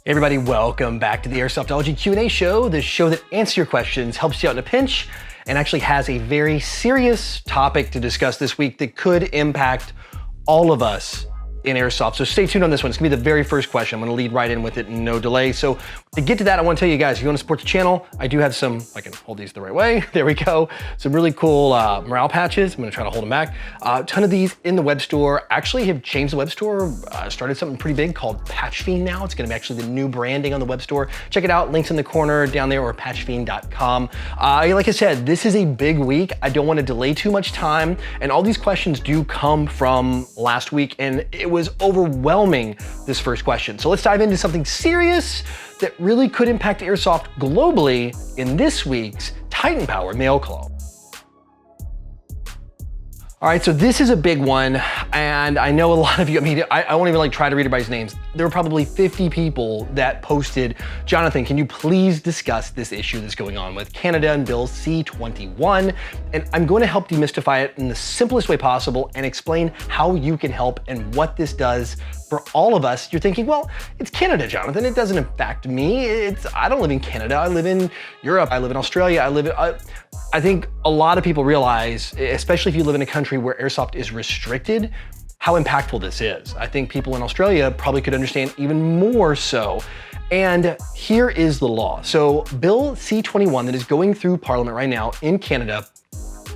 Hey everybody, welcome back to the Airsoftology Q&A show, the show that answers your questions, helps you out in a pinch, and actually has a very serious topic to discuss this week that could impact all of us in Airsoft. So stay tuned on this one. It's gonna be the very first question. I'm gonna lead right in with it, no delay. So to get to that, I wanna tell you guys, if you wanna support the channel, I do have some, I can hold these the right way, there we go. Some really cool morale patches. I'm gonna try to hold them back. A ton of these in the web store. Actually have changed the web store, started something pretty big called Patch Fiend now. It's gonna be actually the new branding on the web store. Check it out, links in the corner down there or patchfiend.com. Like I said, this is a big week. I don't wanna delay too much time. And all these questions do come from last week, and it was overwhelming, this first question. So let's dive into something serious that really could impact Airsoft globally in this week's Titan Power Mailcall. All right, so this is a big one, and I know a lot of you, I won't even try to read everybody's names. There were probably 50 people that posted, Jonathan, can you please discuss this issue that's going on with Canada and Bill C-21? And I'm going to help demystify it in the simplest way possible and explain how you can help and what this does for all of us. You're thinking, well, it's Canada, Jonathan. It doesn't affect me. I don't live in Canada. I live in Europe. I live in Australia. I think a lot of people realize, especially if you live in a country where Airsoft is restricted, how impactful this is. I think people in Australia probably could understand even more so. And here is the law. So Bill C-21 that is going through Parliament right now in Canada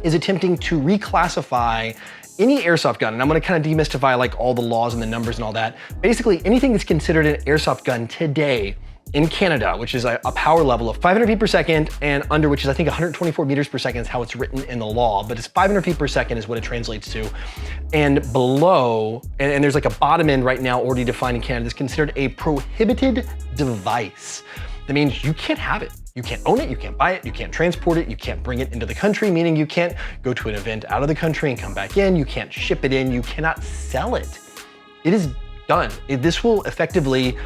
is attempting to reclassify any airsoft gun, and I'm gonna kind of demystify all the laws and the numbers and all that. Basically, anything that's considered an airsoft gun today in Canada, which is a power level of 500 feet per second and under, which is I think 124 meters per second is how it's written in the law, but it's 500 feet per second is what it translates to. And below, and there's a bottom end right now already defined in Canada, is considered a prohibited device. That means you can't have it. You can't own it, you can't buy it, you can't transport it, you can't bring it into the country, meaning you can't go to an event out of the country and come back in, you can't ship it in, you cannot sell it. It is done. This will effectively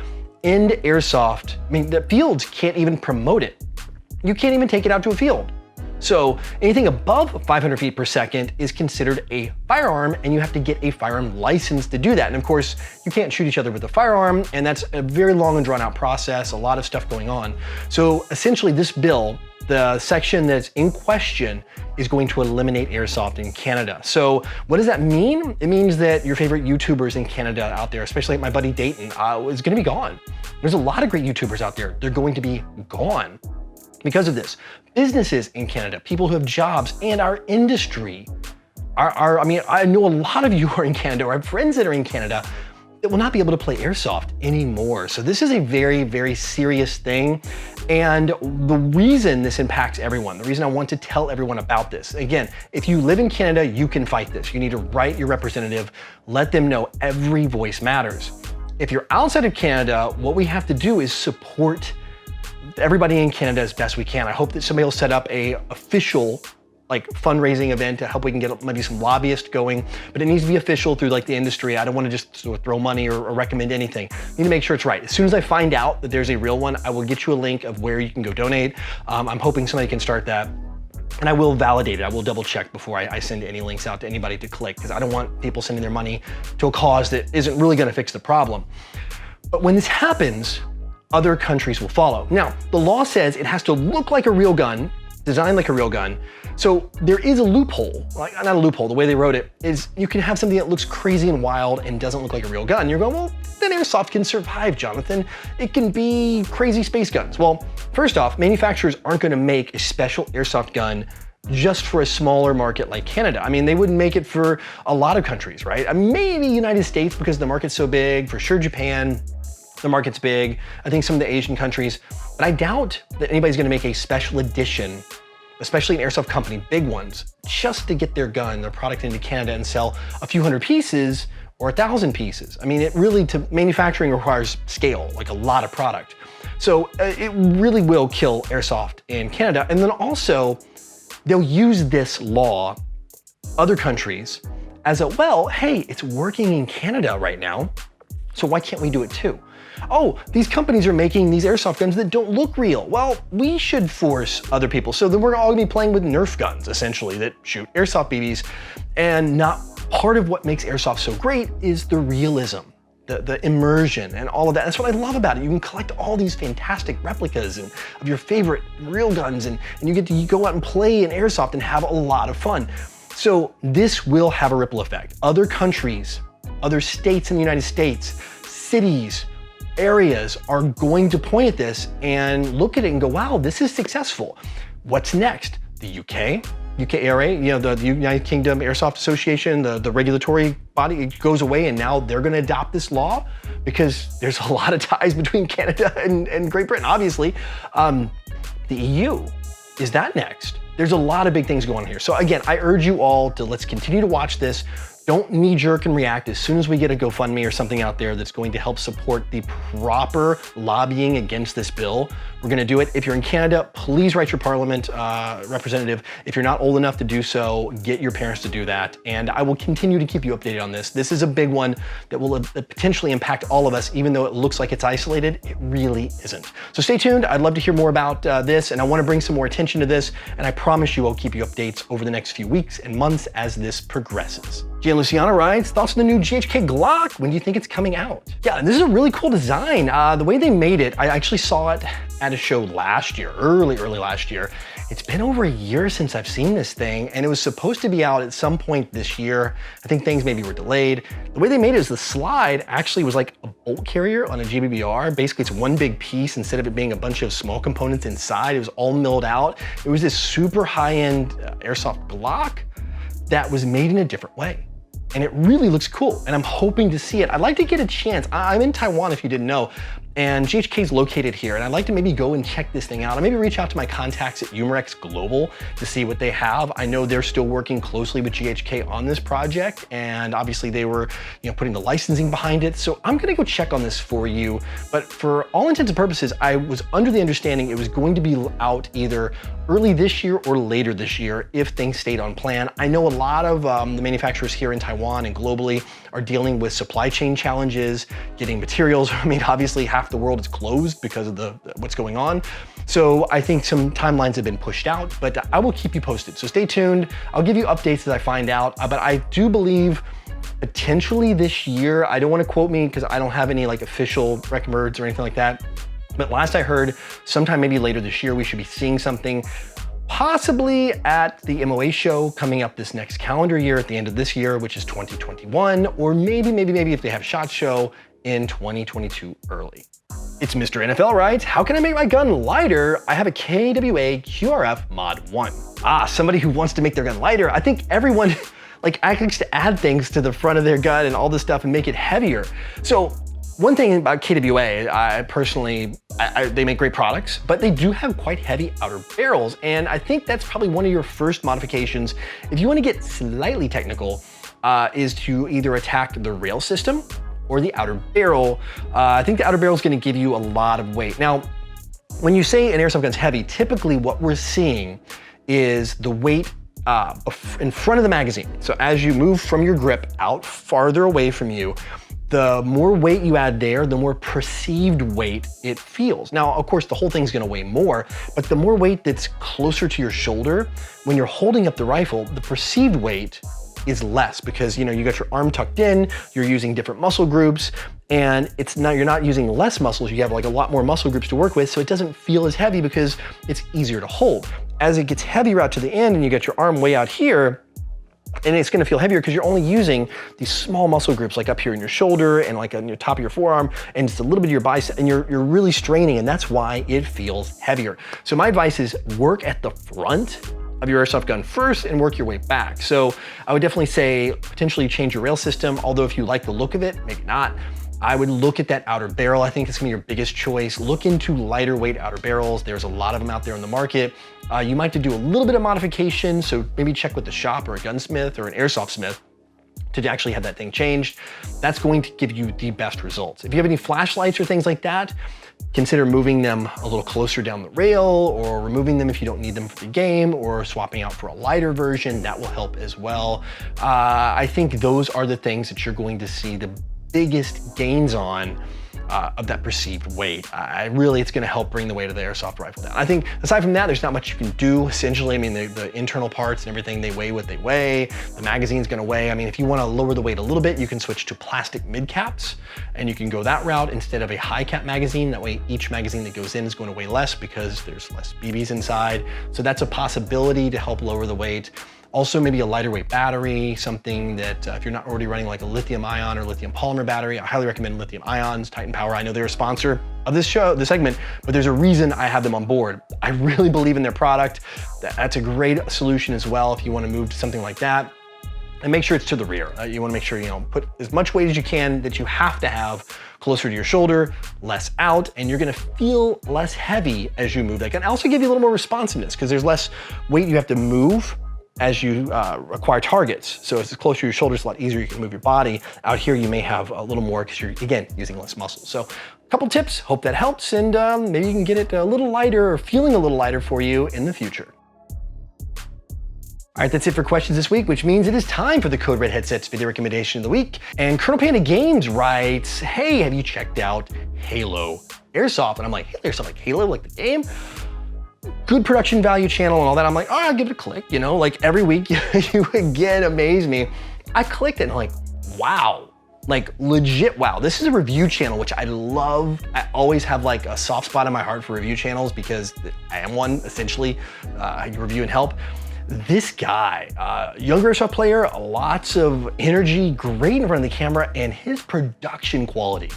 end Airsoft. The fields can't even promote it. You can't even take it out to a field. So anything above 500 feet per second is considered a firearm, and you have to get a firearm license to do that. And of course, you can't shoot each other with a firearm, and that's a very long and drawn out process, a lot of stuff going on. So essentially this bill, the section that's in question, is going to eliminate Airsoft in Canada. So what does that mean? It means that your favorite YouTubers in Canada out there, especially my buddy Dayton, is gonna be gone. There's a lot of great YouTubers out there. They're going to be gone because of this. Businesses in Canada, people who have jobs, and our industry I know a lot of you are in Canada or have friends that are in Canada that will not be able to play Airsoft anymore. So this is a very, very serious thing. And the reason this impacts everyone, the reason I want to tell everyone about this, again, if you live in Canada, you can fight this. You need to write your representative, let them know every voice matters. If you're outside of Canada, what we have to do is support everybody in Canada as best we can. I hope that somebody will set up a official fundraising event to help we can get maybe some lobbyists going, but it needs to be official through the industry. I don't want to just sort of throw money or recommend anything. I need to make sure it's right. As soon as I find out that there's a real one, I will get you a link of where you can go donate. I'm hoping somebody can start that. And I will validate it. I will double check before I send any links out to anybody to click, because I don't want people sending their money to a cause that isn't really gonna fix the problem. But when this happens, other countries will follow. Now, the law says it has to look like a real gun, designed like a real gun. So there is a loophole, not a loophole, the way they wrote it is you can have something that looks crazy and wild and doesn't look like a real gun. You're going, well, then Airsoft can survive, Jonathan. It can be crazy space guns. Well, first off, manufacturers aren't gonna make a special Airsoft gun just for a smaller market like Canada. They wouldn't make it for a lot of countries, right? Maybe United States because the market's so big, for sure Japan, the market's big. I think some of the Asian countries, but I doubt that anybody's gonna make a special edition, especially an Airsoft company, big ones, just to get their gun, their product into Canada and sell a few hundred pieces or 1,000 pieces. It really, manufacturing requires scale, a lot of product. So it really will kill Airsoft in Canada. And then also, they'll use this law, other countries, as well, hey, it's working in Canada right now, so why can't we do it too? Oh, these companies are making these airsoft guns that don't look real. Well, we should force other people. So then we're all gonna be playing with Nerf guns, essentially, that shoot airsoft BBs. And not part of what makes airsoft so great is the realism. the immersion and all of that. That's what I love about it. You can collect all these fantastic replicas of your favorite real guns, and you get to go out and play in Airsoft and have a lot of fun. So this will have a ripple effect. Other countries, other states in the United States, cities, areas are going to point at this and look at it and go, wow, this is successful. What's next? The UK ARA, the United Kingdom Airsoft Association, the regulatory body, it goes away, and now they're gonna adopt this law because there's a lot of ties between Canada and Great Britain, obviously. The EU, is that next? There's a lot of big things going on here. So again, I urge you all to let's continue to watch this. Don't knee-jerk and react. As soon as we get a GoFundMe or something out there that's going to help support the proper lobbying against this bill, we're gonna do it. If you're in Canada, please write your parliament representative. If you're not old enough to do so, get your parents to do that. And I will continue to keep you updated on this. This is a big one that will potentially impact all of us, even though it looks like it's isolated, it really isn't. So stay tuned. I'd love to hear more about this, and I wanna bring some more attention to this, and I promise you I'll keep you updates over the next few weeks and months as this progresses. Gian Luciano writes, thoughts on the new GHK Glock? When do you think it's coming out? Yeah, this is a really cool design. The way they made it, I actually saw it at a show last year, early last year. It's been over a year since I've seen this thing, and it was supposed to be out at some point this year. I think things maybe were delayed. The way they made it is the slide actually was like a bolt carrier on a GBBR. Basically, it's one big piece instead of it being a bunch of small components inside. It was all milled out. It was this super high-end Airsoft Glock that was made in a different way. And it really looks cool, and I'm hoping to see it. I'd like to get a chance. I'm in Taiwan, if you didn't know, and GHK is located here, and I'd like to maybe go and check this thing out. I'll maybe reach out to my contacts at Umarex Global to see what they have. I know they're still working closely with GHK on this project, and obviously they were putting the licensing behind it, so I'm gonna go check on this for you. But for all intents and purposes, I was under the understanding it was going to be out either early this year or later this year if things stayed on plan. I know a lot of the manufacturers here in Taiwan and globally are dealing with supply chain challenges, getting materials. I mean, obviously half the world is closed because of what's going on. So I think some timelines have been pushed out, but I will keep you posted. So stay tuned. I'll give you updates as I find out, but I do believe potentially this year. I don't want to quote me because I don't have any like official records or anything like that. But last I heard, sometime maybe later this year, we should be seeing something possibly at the MOA show coming up this next calendar year at the end of this year, which is 2021, or maybe if they have SHOT Show in 2022 early. It's Mr. NFL writes, how can I make my gun lighter? I have a KWA QRF Mod 1. Somebody who wants to make their gun lighter. I think everyone likes to add things to the front of their gun and all this stuff and make it heavier. So one thing about KWA, I personally, they make great products, but they do have quite heavy outer barrels. And I think that's probably one of your first modifications. If you want to get slightly technical, is to either attack the rail system or the outer barrel. I think the outer barrel is going to give you a lot of weight. Now, when you say an airsoft gun's heavy, typically what we're seeing is the weight in front of the magazine. So as you move from your grip out farther away from you, the more weight you add there, the more perceived weight it feels. Now, of course, the whole thing's gonna weigh more, but the more weight that's closer to your shoulder, when you're holding up the rifle, the perceived weight is less because you got your arm tucked in, you're using different muscle groups, and you're not using less muscles, you have like a lot more muscle groups to work with, so it doesn't feel as heavy because it's easier to hold. As it gets heavier out to the end and you get your arm way out here, and it's gonna feel heavier because you're only using these small muscle groups like up here in your shoulder and like on your top of your forearm and just a little bit of your bicep, and you're really straining, and that's why it feels heavier. So my advice is work at the front of your airsoft gun first and work your way back. So I would definitely say potentially change your rail system, although if you like the look of it, maybe not. I would look at that outer barrel. I think it's gonna be your biggest choice. Look into lighter weight outer barrels. There's a lot of them out there in the market. You might have to do a little bit of modification, so maybe check with the shop or a gunsmith or an airsoft smith to actually have that thing changed. That's going to give you the best results. If you have any flashlights or things like that, consider moving them a little closer down the rail or removing them if you don't need them for the game, or swapping out for a lighter version. That will help as well. I think those are the things that you're going to see the biggest gains on of that perceived weight. It's gonna help bring the weight of the airsoft rifle down. I think aside from that, there's not much you can do. Essentially, I mean, the internal parts and everything, they weigh what they weigh. The magazine's gonna weigh. I mean, if you wanna lower the weight a little bit, you can switch to plastic mid caps and you can go that route instead of a high cap magazine. That way, each magazine that goes in is going to weigh less because there's less BBs inside. So that's a possibility to help lower the weight. Also, maybe a lighter weight battery, something that if you're not already running like a lithium ion or lithium polymer battery, I highly recommend lithium ions, Titan Power. I know they're a sponsor of this show, the segment, but there's a reason I have them on board. I really believe in their product. That's a great solution as well if you want to move to something like that. And make sure it's to the rear. You want to make sure, put as much weight as you can that you have to have closer to your shoulder, less out, and you're gonna feel less heavy as you move. That can also give you a little more responsiveness because there's less weight you have to move as you acquire targets. So as it's closer to your shoulders, a lot easier you can move your body. Out here, you may have a little more because you're, again, using less muscle. So a couple tips, hope that helps, and maybe you can get it a little lighter or feeling a little lighter for you in the future. All right, that's it for questions this week, which means it is time for the Code Red Headsets video recommendation of the week. And Colonel Panda Games writes, hey, have you checked out Halo Airsoft? And I'm like, Halo Airsoft, like Halo, like the game? Good production value channel and all that. I'm like, oh, I'll give it a click, like every week you again amaze me. I clicked it and I'm like, wow, like legit wow. This is a review channel, which I love. I always have like a soft spot in my heart for review channels because I am one, essentially. I review and help. This guy, younger airsoft player, lots of energy, great in front of the camera, and his production quality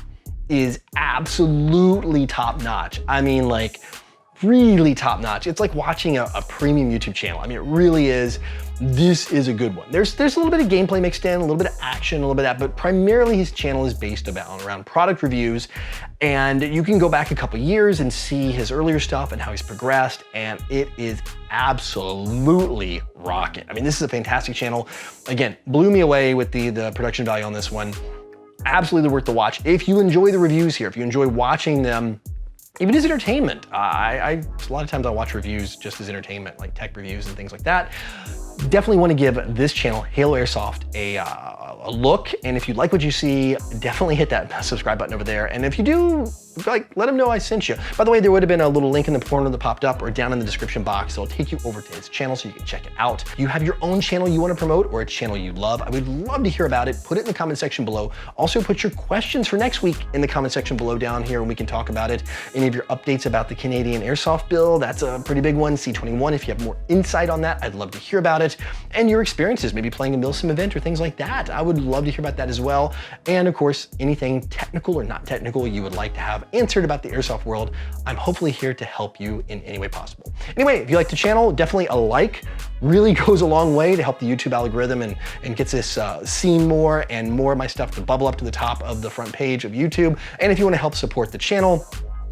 is absolutely top notch. I mean, like, really top notch. It's like watching a premium YouTube channel. I mean, it really is. This is a good one. There's a little bit of gameplay mixed in, a little bit of action, a little bit of that, but primarily his channel is based around product reviews. And you can go back a couple years and see his earlier stuff and how he's progressed, and it is absolutely rocking. I mean, this is a fantastic channel. Again, blew me away with the production value on this one. Absolutely worth the watch. If you enjoy the reviews here, if you enjoy watching them, even as entertainment, a lot of times I watch reviews just as entertainment, like tech reviews and things like that. Definitely want to give this channel, Halo Airsoft, a look. And if you like what you see, definitely hit that subscribe button over there. And if you do, like, let him know I sent you. By the way, there would have been a little link in the corner that popped up or down in the description box. So it'll take you over to his channel so you can check it out. You have your own channel you want to promote or a channel you love, I would love to hear about it. Put it in the comment section below. Also put your questions for next week in the comment section below down here and we can talk about it. Any of your updates about the Canadian Airsoft bill, that's a pretty big one. C21, if you have more insight on that, I'd love to hear about it. And your experiences, maybe playing a MilSim event or things like that. I would love to hear about that as well. And of course, anything technical or not technical you would like to have answered about the airsoft world, I'm hopefully here to help you in any way possible. Anyway, if you like the channel, definitely a like really goes a long way to help the YouTube algorithm and gets this seen more and more of my stuff to bubble up to the top of the front page of YouTube. And if you want to help support the channel,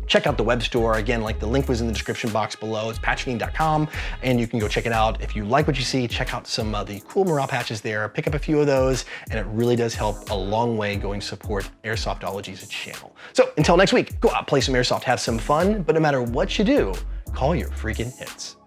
check out the web store. Again, like the link was in the description box below. It's patchfiend.com, and you can go check it out. If you like what you see, check out some of the cool morale patches there. Pick up a few of those, and it really does help a long way going support Airsoftology's channel. So until next week, go out, play some Airsoft, have some fun, but no matter what you do, call your freaking hits.